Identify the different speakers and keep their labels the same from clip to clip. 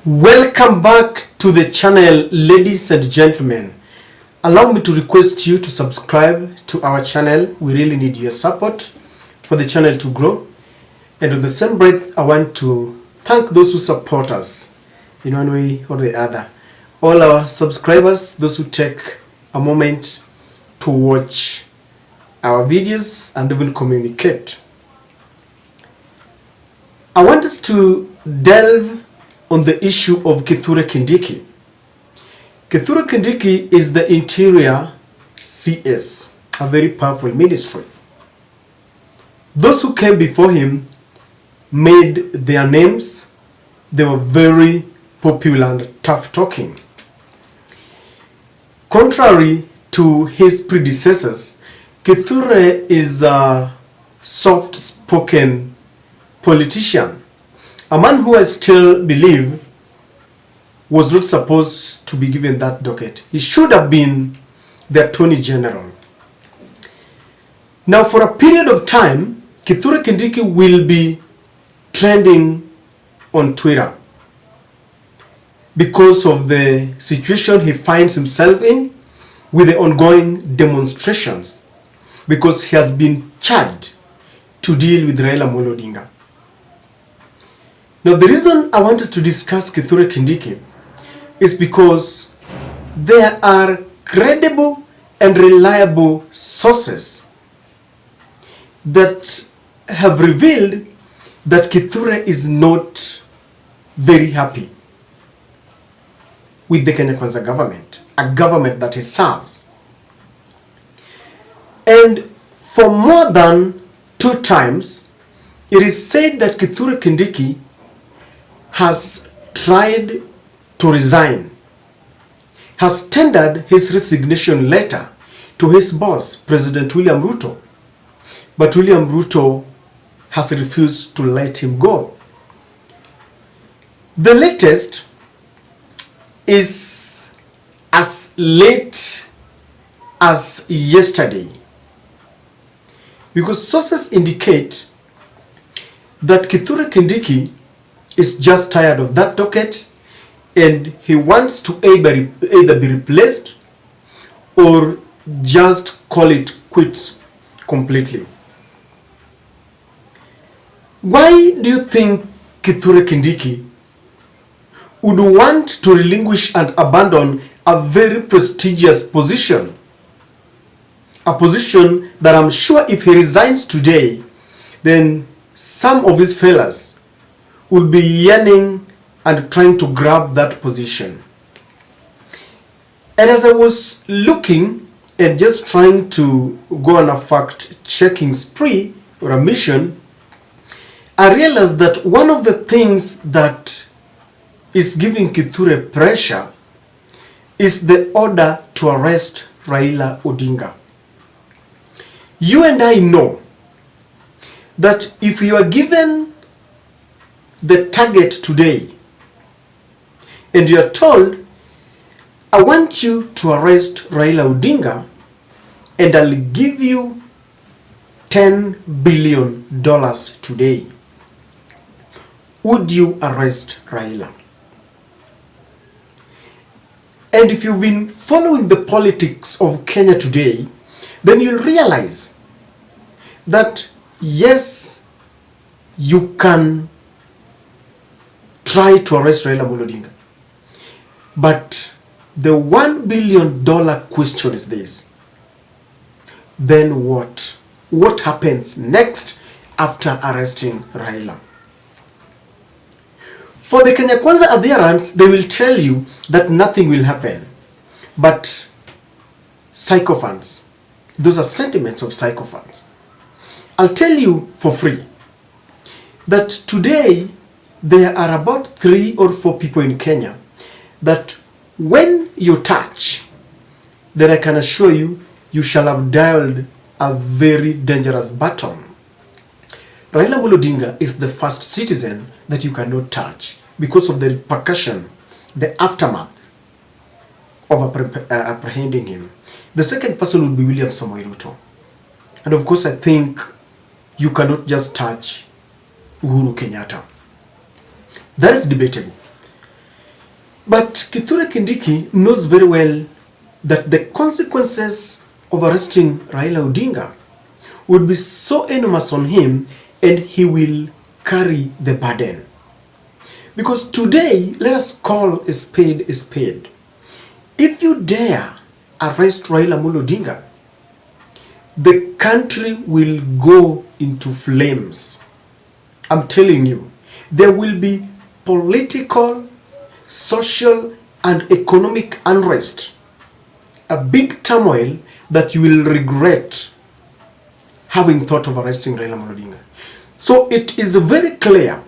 Speaker 1: Welcome back to the channel, ladies and gentlemen. Allow me to request you to subscribe to our channel. We really need your support for the channel to grow. And on the same breath, I want to thank those who support us in one way or the other. All our subscribers, those who take a moment to watch our videos and even communicate. I want us to delve on the issue of Kithure Kindiki. Kithure Kindiki is the Interior CS, a very powerful ministry. Those who came before him made their names. They were very popular and tough talking. Contrary to his predecessors, Kithure is a soft-spoken politician. A man who I still believe was not supposed to be given that docket. He should have been the Attorney General. Now, for a period of time, Kithure Kindiki will be trending on Twitter because of the situation he finds himself in with the ongoing demonstrations, because he has been charged to deal with Raila Amolo Odinga. Now, the reason I want us to discuss Kithure Kindiki is because there are credible and reliable sources that have revealed that Kithure is not very happy with the Kenya Kwanza government, a government that he serves. And for more than 2 times, it is said that Kithure Kindiki has tried to resign, has tendered his resignation letter to his boss, President William Ruto. But William Ruto has refused to let him go. The latest is as late as yesterday, because sources indicate that Kithure Kindiki is just tired of that docket and he wants to either be replaced or just call it quits completely. Why do you think Kithure Kindiki would want to relinquish and abandon a very prestigious position? A position that I'm sure if he resigns today, then some of his fellows will be yearning and trying to grab that position. And as I was looking and just trying to go on a fact-checking spree or a mission, I realized that one of the things that is giving Kithure pressure is the order to arrest Raila Odinga. You and I know that if you are given the target today and you are told, I want you to arrest Raila Odinga and I'll give you $10 billion today, would you arrest Raila? And if you've been following the politics of Kenya today, then you'll realize that yes, you can try to arrest Raila Amolo Odinga. But the $1 billion question is this. Then what? What happens next after arresting Raila? For the Kenya Kwanza adherents, they will tell you that nothing will happen. But sycophants, those are sentiments of sycophants. I'll tell you for free that today there are about 3 or 4 people in Kenya that when you touch, then I can assure you, you shall have dialed a very dangerous button. Raila Amolo Odinga is the first citizen that you cannot touch because of the repercussion, the aftermath of apprehending him. The second person would be William Samoei Ruto. And of course, I think you cannot just touch Uhuru Kenyatta. That is debatable. But Kithure Kindiki knows very well that the consequences of arresting Raila Odinga would be so enormous on him, and he will carry the burden. Because today, let us call a spade a spade. If you dare arrest Raila Odinga, the country will go into flames. I'm telling you, there will be political, social, and economic unrest. A big turmoil that you will regret having thought of arresting Raila Odinga. So it is very clear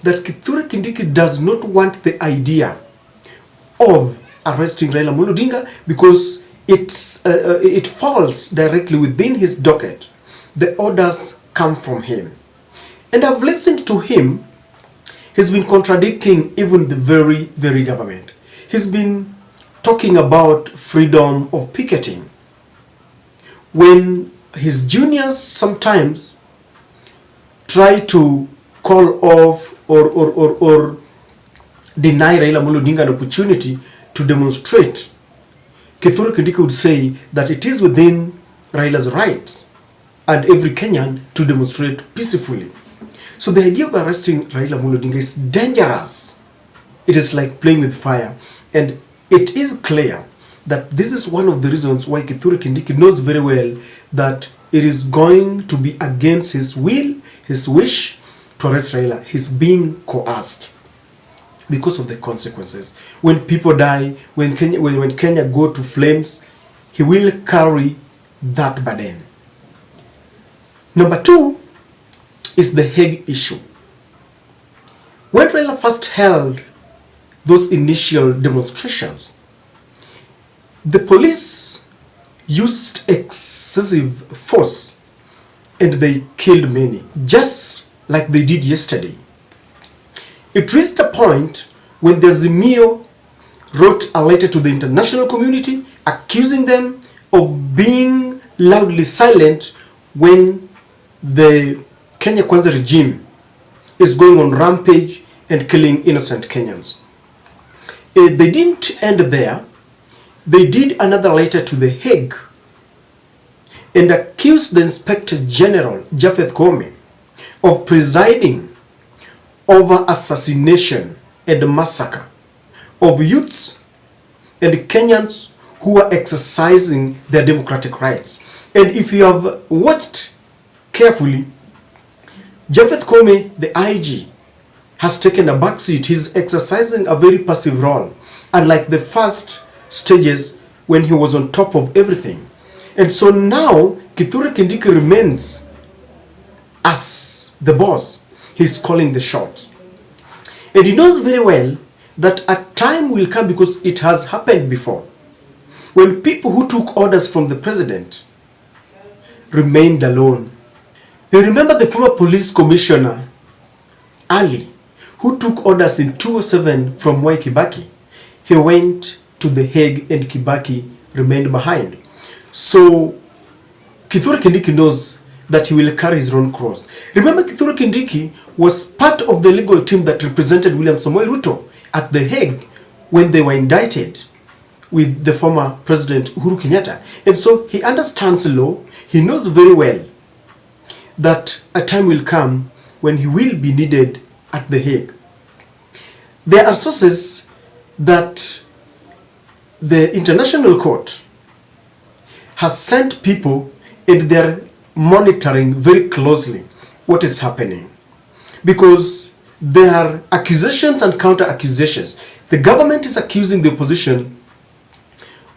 Speaker 1: that Kithure Kindiki does not want the idea of arresting Raila Odinga because it falls directly within his docket. The orders come from him. And I've listened to him. He's been contradicting even the very government. He's been talking about freedom of picketing, when his juniors sometimes try to call off or deny Raila Odinga an opportunity to demonstrate. Kithure Kindiki would say that it is within Raila's rights and every Kenyan to demonstrate peacefully. So the idea of arresting Raila Odinga is dangerous. It is like playing with fire. And it is clear that this is one of the reasons why Kithure Kindiki knows very well that it is going to be against his will, his wish to arrest Raila. He's being coerced because of the consequences. When people die, when Kenya go to flames, he will carry that burden. Number two is the Hague issue. When Raila first held those initial demonstrations, the police used excessive force and they killed many, just like they did yesterday. It reached a point when the Azimio wrote a letter to the international community accusing them of being loudly silent when the Kenya Kwanza regime is going on rampage and killing innocent Kenyans. They didn't end there. They did another letter to The Hague and accused the Inspector General, Japheth Koome, of presiding over assassination and massacre of youths and Kenyans who are exercising their democratic rights. And if you have watched carefully, Japheth Koome, the IG, has taken a backseat. He's exercising a very passive role, unlike the first stages when he was on top of everything. And so now Kithure Kindiki remains as the boss. He's calling the shots. And he knows very well that a time will come, because it has happened before, when people who took orders from the president remained alone. You remember the former police commissioner, Ali, who took orders in 2007 from Mwai Kibaki. He went to The Hague and Kibaki remained behind. So Kithure Kindiki knows that he will carry his own cross. Remember, Kithure Kindiki was part of the legal team that represented William Samoei Ruto at The Hague when they were indicted with the former president Uhuru Kenyatta. And so he understands the law. He knows very well that a time will come when he will be needed at The Hague. There are sources that the International Court has sent people and they're monitoring very closely what is happening, because there are accusations and counter accusations. The government is accusing the opposition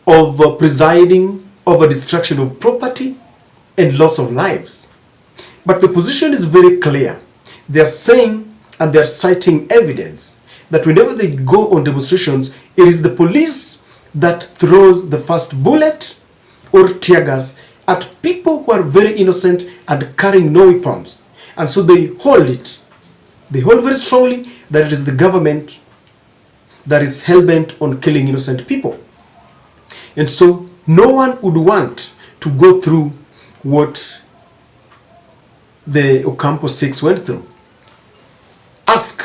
Speaker 1: of presiding over destruction of property and loss of lives. But the position is very clear. They are saying, and they are citing evidence, that whenever they go on demonstrations, it is the police that throws the first bullet or tear gas at people who are very innocent and carrying no weapons. And so they hold it. They hold very strongly that it is the government that is hell-bent on killing innocent people. And so no one would want to go through what the Ocampo 6 went through. Ask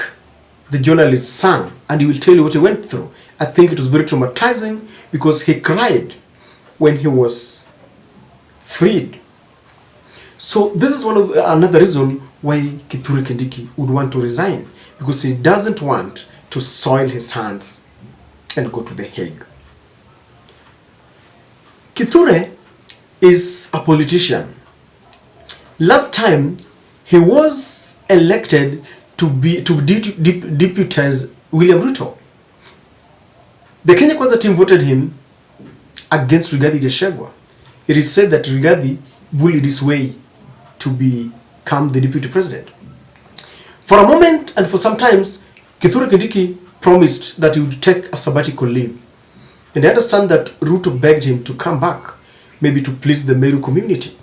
Speaker 1: the journalist Sang and he will tell you what he went through. I think it was very traumatizing because he cried when he was freed. So this is another reason why Kithure Kindiki would want to resign, because he doesn't want to soil his hands and go to The Hague. Kithure is a politician. Last time he was elected to deputize William Ruto. The Kenya Kwanza team voted him against Rigathi Gachagua. It is said that Rigathi bullied his way to become the deputy president. For a moment and for some times, Kithure Kindiki promised that he would take a sabbatical leave. And I understand that Ruto begged him to come back, maybe to please the Meru community.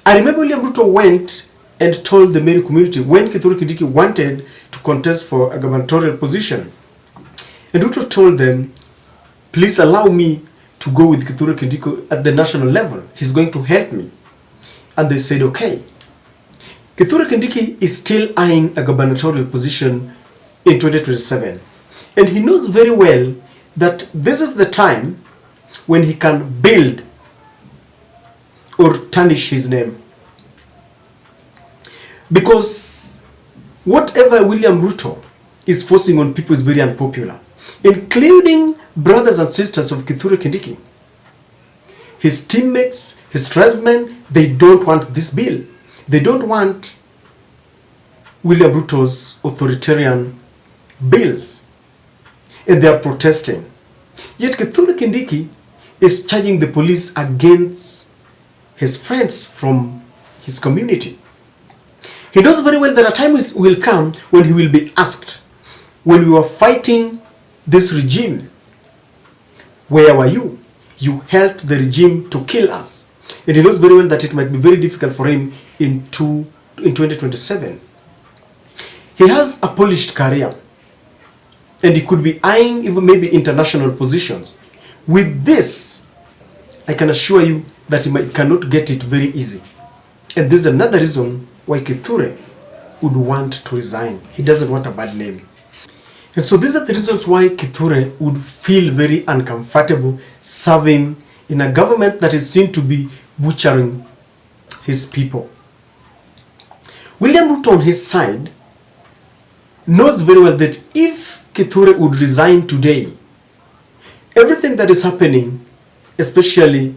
Speaker 1: I remember William Ruto went and told the Meru community when Kithure Kindiki wanted to contest for a gubernatorial position. And Ruto told them, please allow me to go with Kithure Kindiki at the national level. He's going to help me. And they said, okay. Kithure Kindiki is still eyeing a gubernatorial position in 2027. And he knows very well that this is the time when he can build or tarnish his name. Because whatever William Ruto is forcing on people is very unpopular, including brothers and sisters of Kithure Kindiki. His teammates, his tribesmen, they don't want this bill. They don't want William Ruto's authoritarian bills. And they are protesting. Yet Kithure Kindiki is charging the police against his friends from his community. He knows very well that a time will come when he will be asked, when we were fighting this regime, where were you? You helped the regime to kill us. And he knows very well that it might be very difficult for him in 2027. He has a polished career, and he could be eyeing even maybe international positions. With this, I can assure you that he cannot get it very easy. And this is another reason why Kithure would want to resign. He doesn't want a bad name. And so these are the reasons why Kithure would feel very uncomfortable serving in a government that is seen to be butchering his people. William Ruto on his side knows very well that if Kithure would resign today, everything that is happening, especially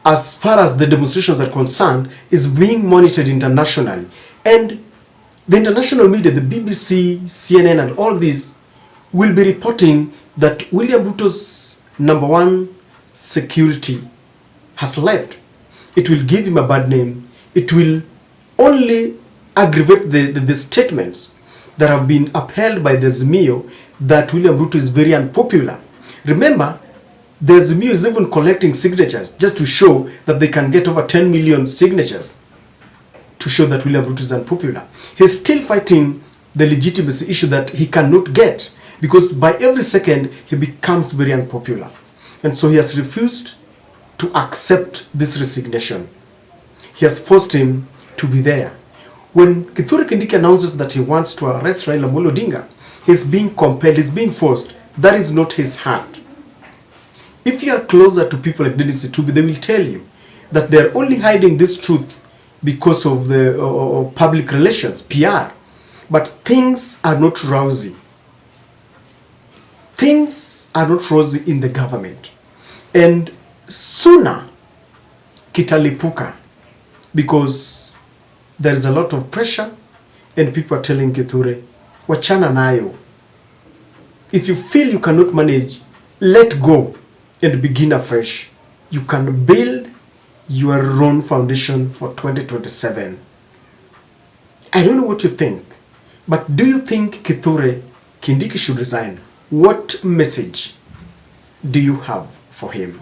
Speaker 1: as far as the demonstrations are concerned, is being monitored internationally. And the international media, the BBC, CNN, and all these will be reporting that William Ruto's #1 security has left. It will give him a bad name. It will only aggravate the statements that have been upheld by the Azimio that William Ruto is very unpopular. Remember, the Azimio is even collecting signatures just to show that they can get over 10 million signatures to show that William Ruto is unpopular. He's still fighting the legitimacy issue that he cannot get, because by every second he becomes very unpopular. And so he has refused to accept this resignation. He has forced him to be there. When Kithure Kindiki announces that he wants to arrest Raila Amolo Odinga, he's being compelled, he's being forced. That is not his heart. If you are closer to people like Dennis Itubi, they will tell you that they're only hiding this truth because of the public relations, PR. But things are not rosy. Things are not rosy in the government. And sooner kitalipuka, because there is a lot of pressure and people are telling Kithure, wachana nayo. If you feel you cannot manage, let go and begin afresh. You can build your own foundation for 2027. I don't know what you think, but do you think Kithure Kindiki should resign? What message do you have for him?